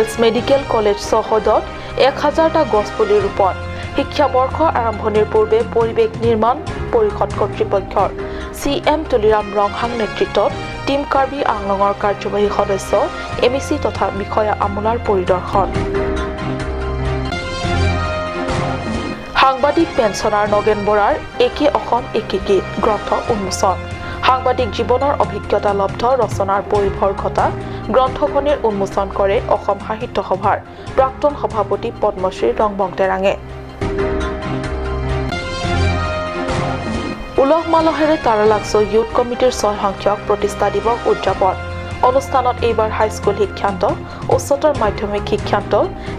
Hills medical college চৌহদত 1000টা গছপুলি ৰোপণ শিক্ষাবৰ্ষ আৰম্ভণিৰ পূৰ্বে পৰিৱেশ নিৰ্মাণ পৰিষদ কৰ্তৃপক্ষৰ CM তুলিৰাম ৰংহাং নেতৃত্বত টিম কাৰ্বি আংলঙৰ কাৰ্যবাহী সদস্য MEC তথা বিষয়া আমোলাৰ পৰিদৰ্শন সাংবাদিক পেঞ্চনাৰ নগেন বৰাৰ একে অসম একে গীত গ্ৰন্থ উন্মোচন সাংবাদিক জীৱনৰ অভিজ্ঞতা লব্ধ ৰচনাৰ পৰিভৰ ঘটা গ্ৰন্থখনিৰ উন্মোচন কৰে অসম সাহিত্য সভাৰ প্ৰাক্তন সভাপতি পদ্মশ্ৰী ৰংবং তেৰাঙে উলহ মালহেৰে তাৰালাংছ ইউথ কমিটিৰ 6 সংখ্যক প্ৰতিষ্ঠা দিৱস উদযাপন অনুষ্ঠানত এইবাৰ হাইস্কুল শিক্ষান্ত উচ্চতৰ মাধ্যমিক শিক্ষান্ত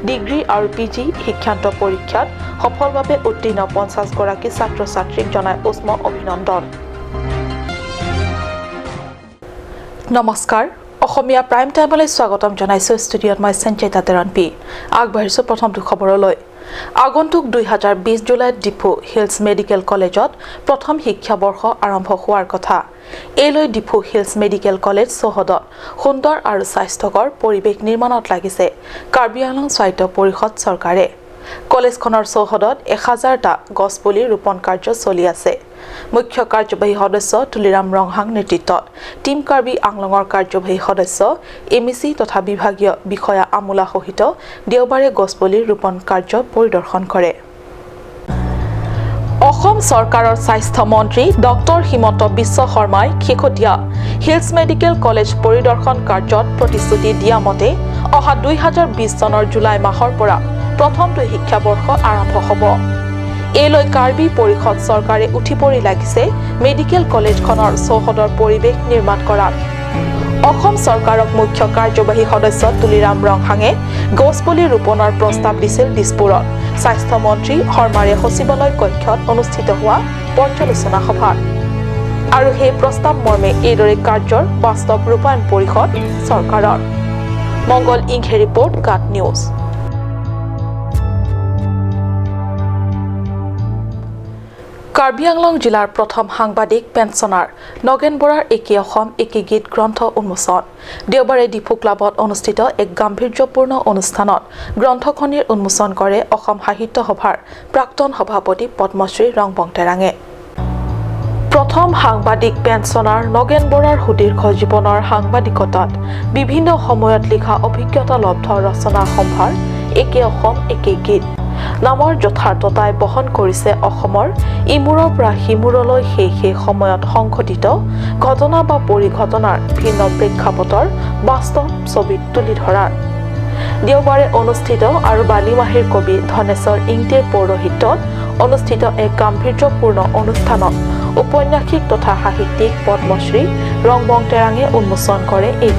ডিগ্ৰী আৰু PG শিক্ষান্ত পৰীক্ষাত সফলভাৱে উত্তীৰ্ণ 50 গৰাকী ছাত্ৰ ছাত্ৰীক জনাই উষ্ম অভিনন্দন নমস্কাৰ অসমীয়া প্ৰাইম টাইমলৈ স্বাগতম জনাইছো ষ্টুডিঅত মই সঞ্চিতা তেৰণপি আগবাঢ়িছো প্ৰথমটো খবৰলৈ আগন্তুক 2020 জুলাইত ডিফু হিলছ মেডিকেল কলেজত প্ৰথম শিক্ষাবৰ্ষ আৰম্ভ হোৱাৰ কথা এলৈ ডিফু হিলছ মেডিকেল কলেজ চৌহদত সুন্দৰ আৰু স্বাস্থ্যকৰ পৰিৱেশ নিৰ্মাণত লাগিছে কাৰ্বি আংলং স্বায়ত্ত পৰিষদ চৰকাৰে কলেজখনৰ চৌহদত 1000টা গছপুলি ৰোপণ কাৰ্য চলি আছে মুখ্য কাৰ্যবাহী সদস্য তুলিৰাম ৰংহাং নেতৃত্বত টিম কাৰ্বি আংলঙৰ কাৰ্যবাহী সদস্য MEC তথা বিভাগীয় বিষয়া আমোলা সহিত দেওবাৰে গছপুলি ৰোপণ কাৰ্য পৰিদৰ্শন কৰে অসম চৰকাৰৰ স্বাস্থ্য মন্ত্ৰী ডক্টৰ হিমন্ত বিশ্ব শৰ্মাই শেহতীয়া হিলছ মেডিকেল কলেজ পৰিদৰ্শন কাৰ্যত প্ৰতিশ্ৰুতি দিয়া মতে অহা 2020 চনৰ জুলাই মাহৰ পৰা প্ৰথমটো শিক্ষাবৰ্ষ আৰম্ভ হ'ব এলৈ কাৰ্বি পৰিষদ চৰকাৰে উঠি পৰি লাগিছে মেডিকেল কলেজখনৰ চৌহদৰ পৰিৱেশ নিৰ্মাণ কৰাত অসম চৰকাৰক মুখ্য কাৰ্যবাহী সদস্য তুলিৰাম ৰংহাঙে গছপুলি ৰোপণৰ প্ৰস্তাৱ দিছিল দিছপুৰত স্বাস্থ্য মন্ত্ৰী শৰ্মাৰে সচিবালয় কক্ষত অনুষ্ঠিত হোৱা পৰ্যালোচনা সভাত আৰু সেই প্ৰস্তাৱ মৰ্মে এইদৰে কাৰ্যৰ বাস্তৱ ৰূপায়ণ পৰিষদ চৰকাৰৰ মংগল ইংঘে ৰিপৰ্ট গাট নিউজ কাৰ্বি আংলং জিলাৰ প্ৰথম সাংবাদিক পেঞ্চনাৰ নগেন বৰাৰ একে অসম একে গীত গ্ৰন্থ উন্মোচন দেওবাৰে ডিফু ক্লাবত অনুষ্ঠিত এক গাম্ভীৰ্যপূৰ্ণ অনুষ্ঠানত গ্ৰন্থখনিৰ উন্মোচন কৰে অসম সাহিত্য সভাৰ প্ৰাক্তন সভাপতি পদ্মশ্ৰী ৰংবং তেৰাঙে প্ৰথম সাংবাদিক পেঞ্চনাৰ নগেন বৰাৰ সুদীৰ্ঘ জীৱনৰ সাংবাদিকতাত বিভিন্ন সময়ত লিখা অভিজ্ঞতা লব্ধ ৰচনা সম্ভাৰ একে অসম একে গীত নামৰ যথাৰ্থতাই বহন কৰিছে অসমৰ ইমূৰৰ পৰা সিমূৰলৈ সেই সময়ত সংঘটিত ঘটনা বা পৰিঘটনাৰ ভিন্ন প্ৰেক্ষাপটৰ বাস্তৱ ছবি তুলি ধৰাৰ দেওবাৰে অনুষ্ঠিত আৰু বালিমাহীৰ কবি ধনেশ্বৰ ইংটিৰ পৌৰোহিত্যত অনুষ্ঠিত এক গাম্ভীৰ্যপূৰ্ণ অনুষ্ঠানত ঔপন্যাসিক তথা সাহিত্যিক পদ্মশ্ৰী ৰংবং তেৰাঙে উন্মোচন কৰে এই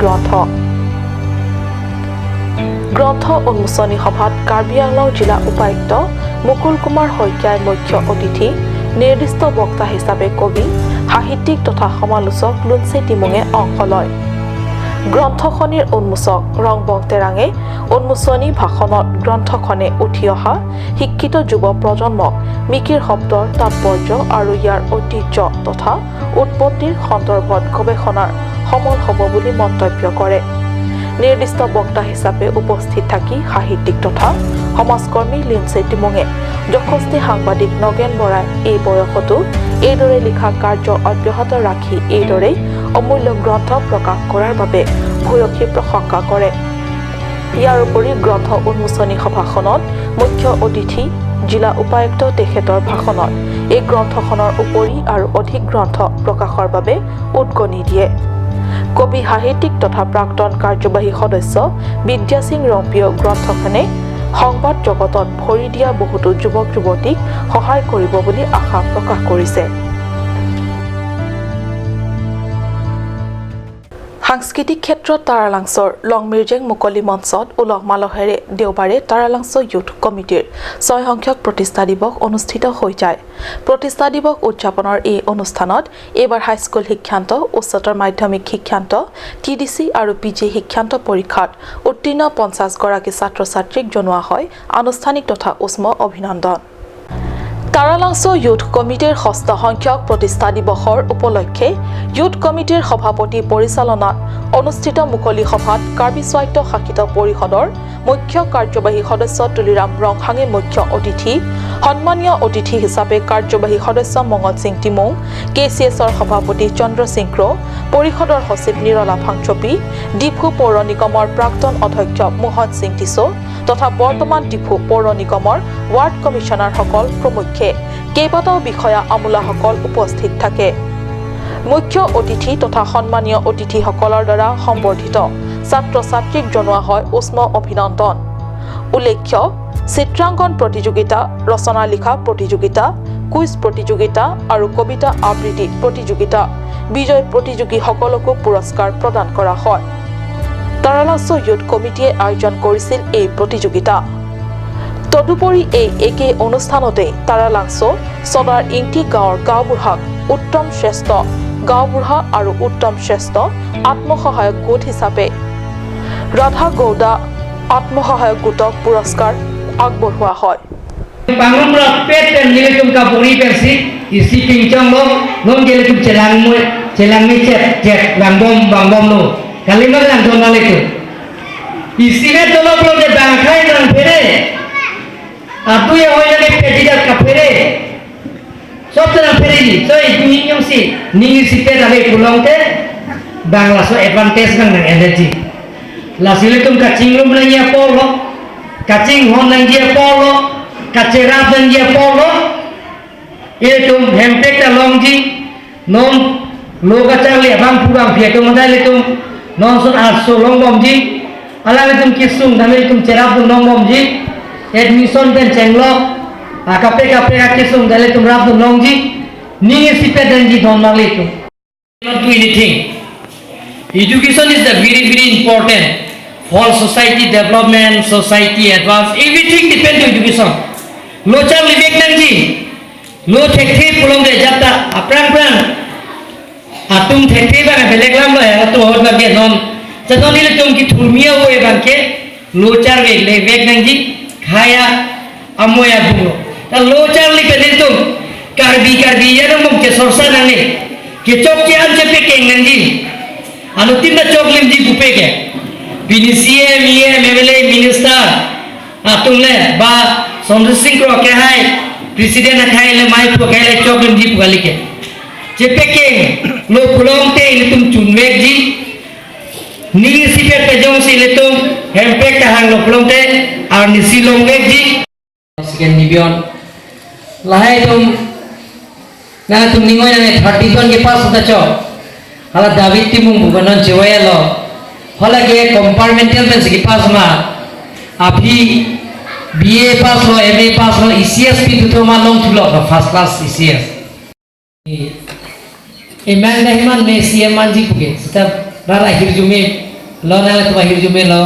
গ্ৰন্থ উন্মোচনী সভাত কাৰ্বি আংলং জিলা উপায়ুক্ত মুকুল কুমাৰ শইকীয়াই মুখ্য অতিথি নিৰ্দিষ্ট বক্তা হিচাপে কবি সাহিত্যিক তথা সমালোচক লুঞ্চে টিমুঙে অংশ লয় গ্ৰন্থখনিৰ উন্মোচক ৰংবং তেৰাঙে উন্মোচনী ভাষণত গ্ৰন্থখনে উঠি অহা শিক্ষিত যুৱ প্ৰজন্মক মিকিৰ শব্দৰ তাৎপৰ্য আৰু ইয়াৰ ঐতিহ্য তথা উৎপত্তিৰ সন্দৰ্ভত গৱেষণাৰ সমল হ'ব বুলি মন্তব্য কৰে নিৰ্দিষ্ট বক্তা হিচাপে উপস্থিত থাকি সাহিত্যিক তথা সমাজকৰ্মী লিঞ্চে টিমুঙে যশস্বী সাংবাদিক নগেন বৰাই এই বয়সতো এইদৰে লিখা কাৰ্য অব্যাহত ৰাখি এইদৰেই অমূল্য গ্ৰন্থ প্ৰকাশ কৰাৰ বাবে ভূয়সী প্ৰশংসা কৰে ইয়াৰ উপৰি গ্ৰন্থ উন্মোচনী সভাখনত মুখ্য অতিথি জিলা উপায়ুক্ত তেখেতৰ ভাষণত এই গ্ৰন্থখনৰ উপৰি আৰু অধিক গ্ৰন্থ প্ৰকাশৰ বাবে উদগনি দিয়ে কবি সাহিত্যিক তথা প্ৰাক্তন কাৰ্যবাহী সদস্য বিদ্যা সিং ৰম্পিঅ গ্ৰন্থখনে সংবাদ জগতত ভৰি দিয়া বহুতো যুৱক যুৱতীক সহায় কৰিব বুলি আশা প্ৰকাশ কৰিছে সাংস্কৃতিক ক্ষেত্ৰত তাৰালাংছৰ লং মিৰ্জেং মুকলি মঞ্চত উলহ মালহেৰে দেওবাৰে তাৰালাংছ ইউথ কমিটিৰ 6 সংখ্যক প্ৰতিষ্ঠা দিৱস অনুষ্ঠিত হৈ যায় প্ৰতিষ্ঠা দিৱস উদযাপনৰ এই অনুষ্ঠানত এইবাৰ হাইস্কুল শিক্ষান্ত উচ্চতৰ মাধ্যমিক শিক্ষান্ত TDC আৰু PG শিক্ষান্ত পৰীক্ষাত উত্তীৰ্ণ 50 গৰাকী ছাত্ৰ ছাত্ৰীক জনোৱা হয় আনুষ্ঠানিক তথা উষ্ম অভিনন্দন তাৰালাংছ ইউথ কমিটিৰ 6ষ্ঠ সংখ্যক প্ৰতিষ্ঠা দিৱসৰ উপলক্ষে ইউথ কমিটিৰ সভাপতি পৰিচালনাত অনুষ্ঠিত মুকলি সভাত কাৰ্বি স্বায়ত্ত শাসিত পৰিষদৰ মুখ্য কাৰ্যবাহী সদস্য তুলিৰাম ৰংহাঙে মুখ্য অতিথি সন্মানীয় অতিথি হিচাপে কাৰ্যবাহী সদস্য মঙ্গল সিং টিমৌ কেচিএছৰ সভাপতি চন্দ্ৰ সিং ক্ৰ পৰিষদৰ সচিব নিৰলা ফাংচপি ডিফু পৌৰ নিগমৰ প্ৰাক্তন অধ্যক্ষ মোহন সিং টিছো তথা বৰ্তমান ডিফু পৌৰ নিগমৰ ৱাৰ্ড কমিছনাৰসকল প্ৰমুখ্যে কেইবাটাও বিষয়া আমোলাসকল উপস্থিত থাকে মুখ্য অতিথি তথা সন্মানীয় অতিথিসকলৰ দ্বাৰা সম্বৰ্ধিত ছাত্ৰ ছাত্ৰীক জনোৱা হয় উষ্ম অভিনন্দন উল্লেখ্য চিত্ৰাংকন প্ৰতিযোগিতা ৰচনা লিখা প্ৰতিযোগিতা কুইজ প্ৰতিযোগিতা আৰু কবিতা আবৃত্তি প্ৰতিযোগিতা বিজয় প্ৰতিযোগীসকলকো পুৰস্কাৰ প্ৰদান কৰা হয় তাৰালাংছ ইউথ কমিটিয়ে আয়োজন কৰিছিল এই প্ৰতিযোগিতা তদুপৰি এই একে অনুষ্ঠানতে তাৰালাংছ সদাৰ ইংটি গাঁৱৰ গাঁওবুঢ়াক উত্তম শ্ৰেষ্ঠ গাঁওবুঢ়া আৰু উত্তম শ্ৰেষ্ঠ আত্মসহায়ক গোট হিচাপে ৰাধা গৌডা আত্মসহায়ক গোটক পুৰস্কাৰ আগবঢ়োৱা হয় Pangamra pet dan nilai kapuri versi isi pincang lo nilai celang ni cet bang bom lo kalimat yang zonal itu isinya tu lo belum dibangkai dan pere atu yang orang ni pedigat kapere sob terang pere ni so itu yang si ningi si pet ada pulang te bang laso advantage bang energy lasile tum kacing lo belanja polo kacing hon belanja polo kacerap dan dia polo itu hempek ta longji non loga charli abang pugang pia tu modal itu non sun arso long bomji alam itu kisung dan itu cerap tu long bomji admission dan cenglok kape kisung dan itu rap tu longji ni sipet dan ji don mal itu not do anything education is the very important for society development society advance everything depend on education lo chang libek nangji lo thekthi pulong de jata aprang atum thekthi ba belek lam lo ya to hot lage non chadon ile tum ki thurmiya hoye banke lo char lebek nangji khaya amoya dulo ta lo char libe de tum karbi ya no mum ke sorsa nane ke chok ke an chepe ke nangji anu tinda chok limji gupe ke binisiye miye mevele minister atum le ba Sondra Singh ko ke hai presiden khai le mai ko khai le choklem ji pugali ke chepeke lo pulong te ile tum chunmek ji ni sipet pe jong si le tum hempek ta hang lo pulong te ar ni silong ek ji sekian nibion lahai tum na tum ningoy na 30 ton ke pas ta cho hala david timung buganon chewaya lo hala ke compartmental ben se pas ma abhi BA pass lo MA pass lo ECS pi tu ma long tu lo first class ECS eman nahiman ne CM manji puge seta rara hirjume lo na le to hirjume lo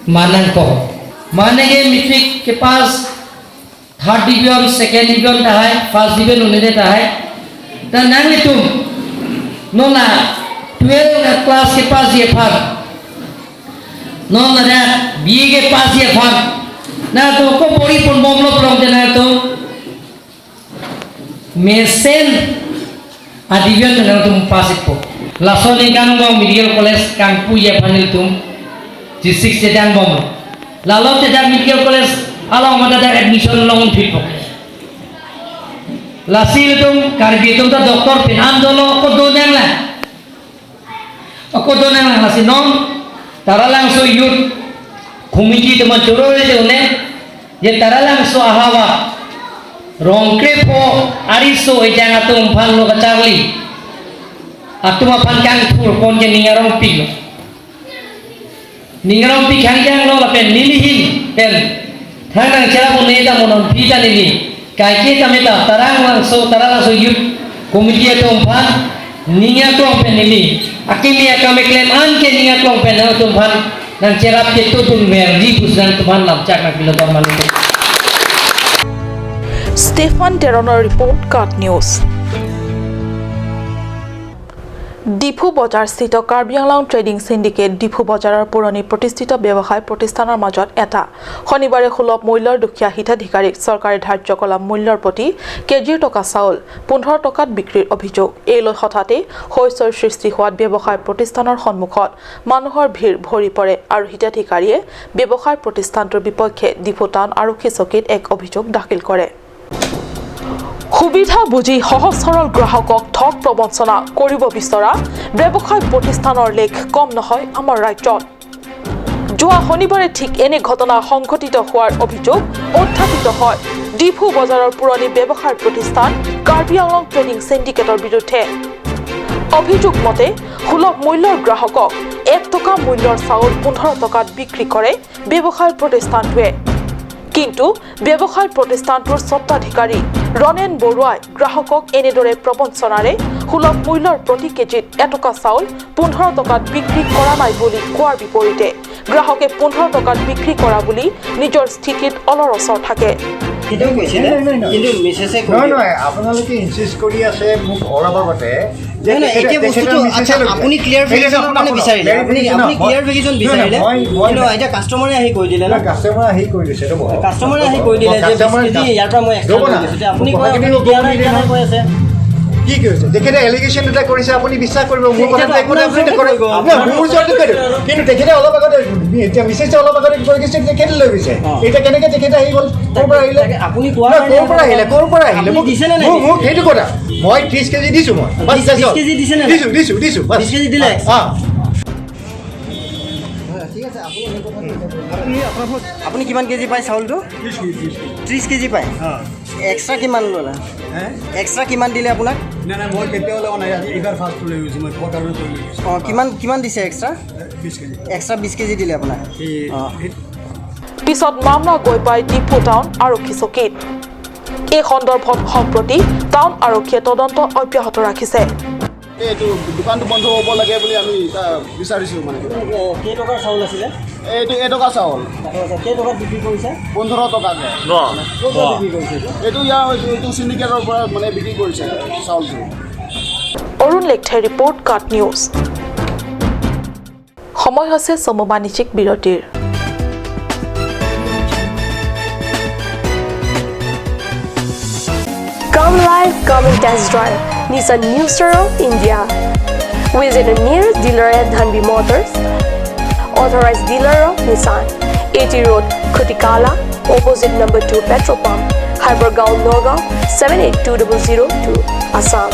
manan ko माने ये metric के पास third division second division ता है first division उन्हें देता है ता नांगे तुम no ना 12 क्लास के पास ये फर्क नो ना BA के पास ये फर्क ना तो को बड़ी पन बमलो प्रॉम देना तो मेसेन adivian na tum pasik po laso ni kanong medical college kangpu ye panil tum G6 sedang bom lalu tidak medical college alam ada admission long fit po lasil tum karbi tum ta doktor pin andolo ko donang la lasin non taralang so youth committee teman curole de une je taralang so ahawa rongkre po ariso ejang atum pan lo kacarli atuma pan kang thur pon je ningarong pig hang jang lo la pen nilihin pen thang cara pun neta monon pita nili kai ke tameta tarang so youth committee atum pan ninga klong pen nili akimia kame claim an ke ninga klong pen atum pan dan cerap ke tutun verdi pusang tuman lam cak nak bila normal itu Stefan Teroner report Card News Diphu বজাৰস্থিত Karbi Anglong trading syndicate Diphu বজাৰৰ পুৰণি প্ৰতিষ্ঠিত ব্যৱসায় প্ৰতিষ্ঠানৰ মাজত এটা শনিবাৰে সুলভ মূল্যৰ দুখীয়া হিতাধিকাৰীক চৰকাৰে ধাৰ্য কৰা মূল্যৰ প্ৰতি কেজিৰ টকা চাউল 15 টকাত বিক্ৰীৰ অভিযোগ এই লৈ হঠাতে হৈছৰ সৃষ্টি হোৱাত ব্যৱসায় প্ৰতিষ্ঠানৰ সন্মুখত মানুহৰ ভিৰ ভৰি পৰে আৰু হিতাধিকাৰীয়ে ব্যৱসায় প্ৰতিষ্ঠানটোৰ বিপক্ষে ডিফু টাউন আৰক্ষী চকীত এক অভিযোগ দাখিল কৰে সুবিধা বুজি সহজ সৰল গ্ৰাহকক ঠগ প্ৰবঞ্চনা কৰিব বিচৰা ব্যৱসায় প্ৰতিষ্ঠানৰ লেখ কম নহয় আমাৰ ৰাজ্যত যোৱা শনিবাৰে ঠিক এনে ঘটনা সংঘটিত হোৱাৰ অভিযোগ উত্থাপিত হয় ডিফু বজাৰৰ পুৰণি ব্যৱসায় প্ৰতিষ্ঠান কাৰ্বি আংলং ট্ৰেডিং সিন্ডিকেটৰ বিৰুদ্ধে অভিযোগ মতে সুলভ মূল্যৰ গ্ৰাহকক 1 টকা মূল্যৰ চাউল 15 টকাত বিক্ৰী কৰে ব্যৱসায় প্ৰতিষ্ঠানটোৱে কিন্তু ব্যৱসায় প্ৰতিষ্ঠানটোৰ স্বত্বাধিকাৰী ৰনেন বৰুৱাই গ্ৰাহকক এনেদৰে প্ৰবঞ্চনাৰে সুলভ মূল্যৰ প্ৰতি কেজিত 1 টকা চাউল 15 টকাত বিক্ৰী কৰা নাই বুলি কোৱাৰ বিপৰীতে গ্ৰাহকে 15 টকাত বিক্ৰী কৰা বুলি নিজৰ স্থিতিত অলৰচৰ থাকে কিন্তু মিছেছে নহয় আপোনালোকে ইনসিষ্ট কৰি আছে মোক অৰাবৰ মতে যে এতিয়া বস্তুটো আচ্ছা আপুনি ক্লিয়াৰ ফিগেশন মানে বিচাৰিলে আপুনি ক্লিয়াৰ ফিগেশন বিচাৰিলে কিন্তু এটা কাস্টমাৰে আহি কৈ দিলে না কাস্টমাৰে আহি কৈ দিছে ৰব কাস্টমাৰে আহি কৈ দিলে যে বিস্কিটি ইয়াৰ পৰা মই এক্সট্ৰা কৰি দিছো আপুনি কৈ দিয়া নাই কৈ আছে কি কৈছে দেখেতে এলিগেশন এটা কৰিছে আপুনি বিশ্বাস কৰিব মোৰ কথা একো আপডেট কৰিব মোৰ জলদি কৰিব কিন্তু দেখেতে অলপ আগতে এতিয়া মিছেছে অলপ আগতে কৈ গৈছে দেখেতে লৈ গৈছে এটা কেনেকে দেখেতে আহি গল কোৰ পৰা আহিলে আপুনি কোৰ পৰা আহিলে মোক দিছে নে নাই মোক সেইটো কথা মই 30 কেজি দিছো মই 30 কেজি দিছে নে দিছো 30 কেজি দিলে ঠিক আছে আপুনি কিমান কেজি পায় চাউলটো 30 কেজি পায় এক্সট্ৰা কিমান ল'লা এক্সট্ৰা কিমান দিলে আপোনাক নাই মই কেতিয়াও লোৱা নাই এইবাৰ ফাৰ্ষ্ট লৈ গৈছোঁ মই পকাৰত লৈ গৈছোঁ কিমান দিছে এক্সট্ৰা 20 কেজি এক্সট্ৰা 20 কেজি দিলে আপোনাক পিছত মামলা গৈ পাই ডিফু টাউন আৰক্ষী চকীত এই সন্দৰ্ভত সম্প্ৰতি টাউন আৰক্ষীয়ে তদন্ত অব্যাহত ৰাখিছে এইটো দোকানটো বন্ধ হ'ব লাগে বুলি আমি বিচাৰিছোঁ মানে কেইটকাৰ চাউল আছিলে এইটো এটকা চাউল কেইটকাত বিক্ৰী কৰিছে 15 টকাকৈ বিক্ৰী কৰিছে এইটো ইয়াৰ এইটো চিণ্ডিকেটৰ পৰা মানে বিক্ৰী কৰিছে চাউলটো অৰুণ লেকঠাই ৰিপৰ্ট কাট নিউজ সময় হৈছে চমু বাণিজ্যিক বিৰতিৰ Come live, come and test drive Nissan Nursery India. Visit a nearest dealer at Dhanbi Motors. Authorized dealer of Nissan. 80 Road, Kutikala, opposite number 2 petrol pump, Hypergaon, Nagaon, 782002, Assam.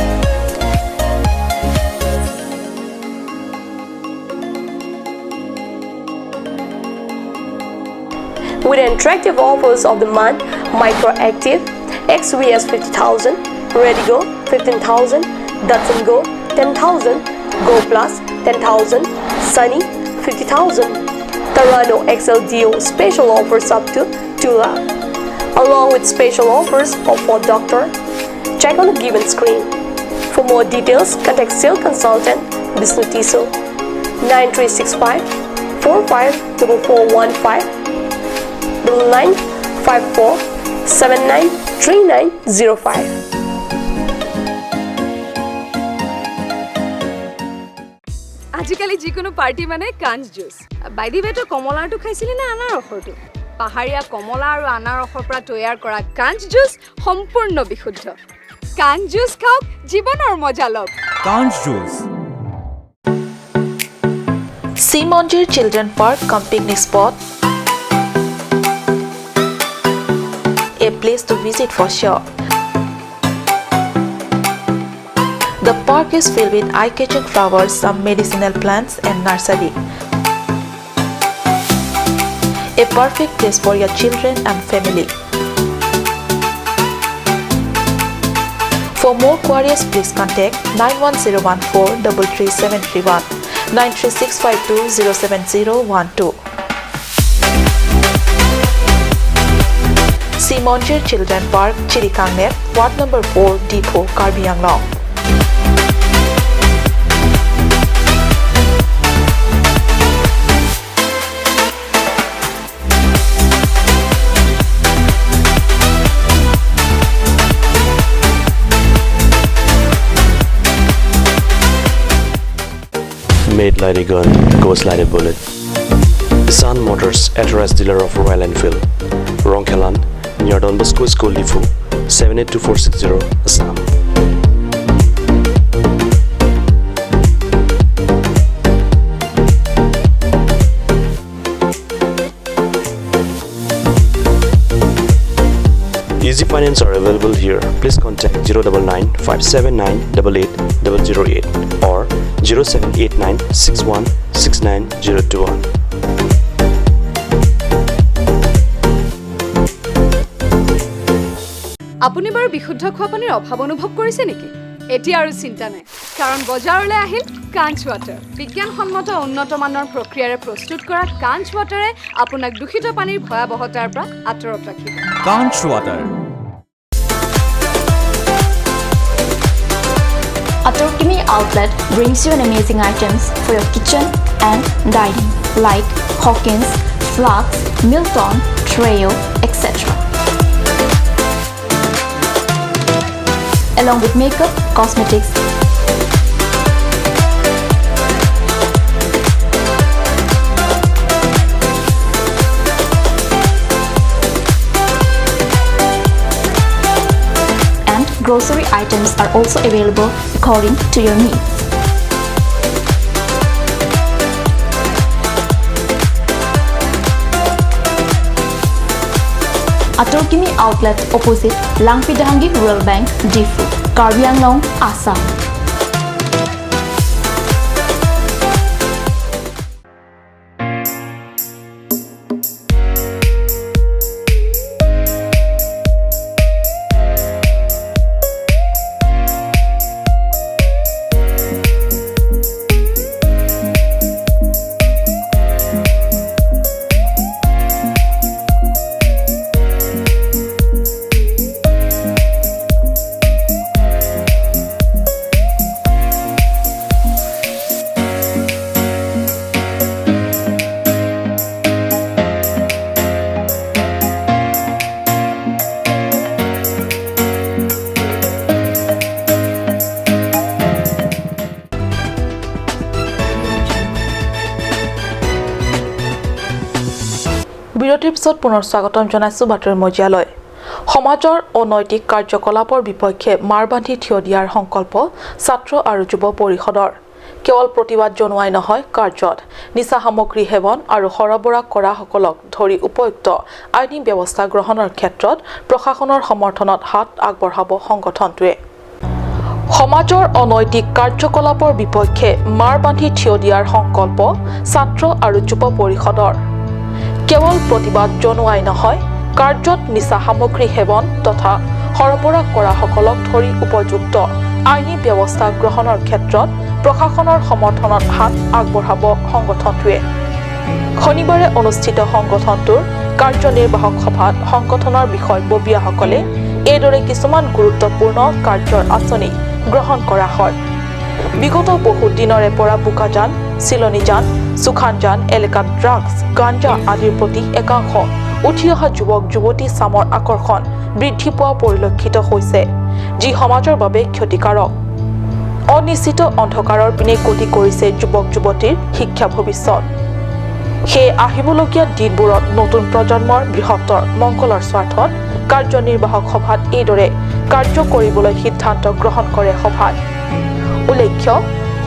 With attractive offers of the month, Microactive, XVS 50,000, Redigo 15,000, Datsun Go 10,000, Go Plus 10,000, Sunny 50,000. Tarano XLDO special offers up to 2 lakh. Along with special offers of Ford Doctor. Check on the given screen. For more details, contact sales consultant Vishnu Tiso 9365 454415 9954 793905. আজিকালি যিকোনো party মানে কাঞ্জ juice by the ৱেটো কমলাটো খাইছিলি না আনাৰসৰটো পাহাৰীয়া কমলা আৰু আনাৰসৰ পৰা তৈয়াৰ কৰা কাঞ্জ জুচ সম্পূৰ্ণ বিশুদ্ধ কাঞ্জ জুচ খাওক জীৱনৰ মজা লওক কাঞ্জ জুচ সি মন্দিৰ চিলড্ৰেন পাৰ্ক কাম picnic spot a place to visit for sure. The park is filled with eye-catching flowers, some medicinal plants and nursery. A perfect place for your children and family. For more queries, please contact 91014 33731 93652 07012. Simonjir Children Park, Chirikangnet, Ward number 4, Depot, Karbi Anglong. Made like a gun, goes like a bullet. Sun Motors, authorized dealer of Royal Enfield. Ronkelan, near Don Bosco School Lifu, 782460, Assam. Easy finance are available here. Please contact 099 579 88008 or 0789 61 69021. আপুনি বাৰু বিশুদ্ধ খোৱা পানীৰ অভাৱ অনুভৱ কৰিছে নেকি? এতিয়া আৰু চিন্তা নাই, কাৰণ বজাৰলৈ আহিল কাঞ্চ ৱাটাৰ। বিজ্ঞানসন্মত উন্নত মানৰ প্ৰক্ৰিয়াৰে প্ৰস্তুত কৰা কাঞ্চ ৱাটাৰে আপোনাক দূষিত পানীৰ ভয়াৱহতাৰ পৰা আঁতৰত ৰাখিব। Conch Water. Assamese outlet brings you an amazing items for your kitchen and dining like Hawkins, flasks, Milton, Treo, etc. Along with makeup, cosmetics, and grocery items are also available according to your needs. Assamese outlet opposite Langpidahangi Rural Bank, Difu, Karbi Anglong, Assam. বিৰতিৰ পিছত পুনৰ স্বাগতম জনাইছো বাতৰিৰ মজিয়ালৈ। সমাজৰ অনৈতিক কাৰ্যকলাপৰ বিপক্ষে মাৰ বান্ধি থিয় দিয়াৰ সংকল্প ছাত্ৰ আৰু যুৱ পৰিষদৰ। কেৱল প্ৰতিবাদ জনোৱাই নহয়, কাৰ্যত নিচা সামগ্ৰী সেৱন আৰু সৰবৰাহ কৰাসকলক ধৰি উপযুক্ত আইনী ব্যৱস্থা গ্ৰহণৰ ক্ষেত্ৰত প্ৰশাসনৰ সমৰ্থনত হাত আগবঢ়াব সংগঠনটোৱে। সমাজৰ অনৈতিক কাৰ্যকলাপৰ বিপক্ষে মাৰ বান্ধি থিয় দিয়াৰ সংকল্প ছাত্ৰ আৰু যুৱ পৰিষদৰ। কেৱল প্ৰতিবাদ জনোৱাই নহয়, কাৰ্যত নিচা সামগ্ৰী সেৱন তথা সৰবৰাহ কৰাসকলক ধৰি উপযুক্ত আইনী ব্যৱস্থা গ্ৰহণৰ ক্ষেত্ৰত প্ৰশাসনৰ সমৰ্থনত হাত আগবঢ়াব সংগঠনটোৱে। শনিবাৰে অনুষ্ঠিত সংগঠনটোৰ কাৰ্যনিৰ্বাহক সভাত সংগঠনৰ বিষয়ববীয়াসকলে এইদৰে কিছুমান গুৰুত্বপূৰ্ণ কাৰ্যৰ আঁচনি গ্ৰহণ কৰা হয়। বিগত বহু দিনৰে পৰা বোকাজান, চিলনীজান, সুখানজান এলেকাত ড্ৰাগছ, গাঞ্জা আদিৰ প্ৰতি একাংশ উঠি অহা যুৱক যুৱতী চামৰ আকৰ্ষণ বৃদ্ধি পোৱা পৰিলক্ষিত হৈছে, যি সমাজৰ বাবে ক্ষতিকাৰক। অনিশ্চিত অন্ধকাৰৰ পিনে গতি কৰিছে যুৱক যুৱতীৰ শিক্ষা ভৱিষ্যত। সেয়ে আহিবলগীয়া দিনবোৰত নতুন প্ৰজন্মৰ বৃহত্তৰ মংগলৰ স্বাৰ্থত কাৰ্যনিৰ্বাহক সভাত এইদৰে কাৰ্য কৰিবলৈ সিদ্ধান্ত গ্ৰহণ কৰে সভাত। উল্লেখ্য,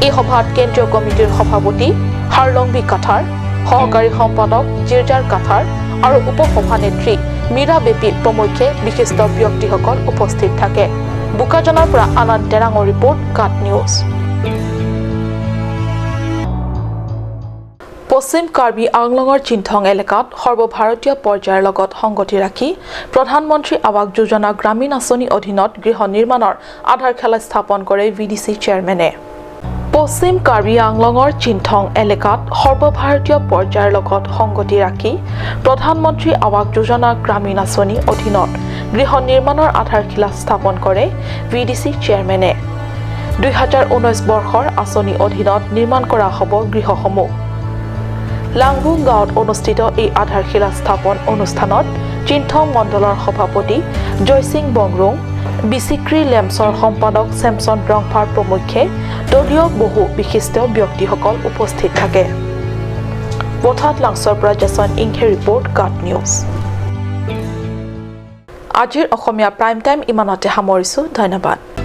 এই সভাত কেন্দ্ৰীয় কমিটিৰ সভাপতি হাৰলংবী কাঠাৰ, সহকাৰী সম্পাদক জিৰ্জাৰ কাঠাৰ আৰু উপসভানেত্ৰী মীৰা বেপী প্ৰমুখ্যে বিশিষ্ট ব্যক্তিসকল উপস্থিত থাকে। বোকাজানৰ পৰা আনন্দ টেৰাঙৰ ৰিপৰ্ট, কাট নিউজ। পশ্চিম কাৰ্বি আংলঙৰ চিনথং এলেকাত সৰ্বভাৰতীয় পৰ্যায়ৰ লগত সংগতি ৰাখি প্ৰধানমন্ত্ৰী আৱাস যোজনা গ্ৰামীণ আঁচনি অধীনত গৃহ নিৰ্মাণৰ আধাৰশিলা স্থাপন কৰে VDC চেয়াৰমেনে। পশ্চিম কাৰ্বি আংলঙৰ চিনথং এলেকাত সৰ্বভাৰতীয় পৰ্যায়ৰ লগত সংগতি ৰাখি প্ৰধানমন্ত্ৰী আৱাস যোজনা গ্ৰামীণ আঁচনি অধীনত গৃহ নিৰ্মাণৰ আধাৰশিলা স্থাপন কৰে VDC চেয়াৰমেনে। 2019 বৰ্ষৰ আঁচনি অধীনত নিৰ্মাণ কৰা হ'ব গৃহসমূহ। লাংবুং গাঁৱত অনুষ্ঠিত এই আধাৰশিলা স্থাপন অনুষ্ঠানত চিনথং মণ্ডলৰ সভাপতি জয়সিং বংৰুং, বিচিক্ৰী লেম্পছৰ সম্পাদক চেমছন ৰংফাৰ প্ৰমুখ্যে দলীয় বহু বিশিষ্ট ব্যক্তিসকল উপস্থিত থাকে পথাত লাংছৰ পৰা জেছন ইংহে ৰিপৰ্ট গাট নিউজ আজিৰ অসমীয়া প্ৰাইম টাইম ইমানতে সামৰিছোঁ ধন্যবাদ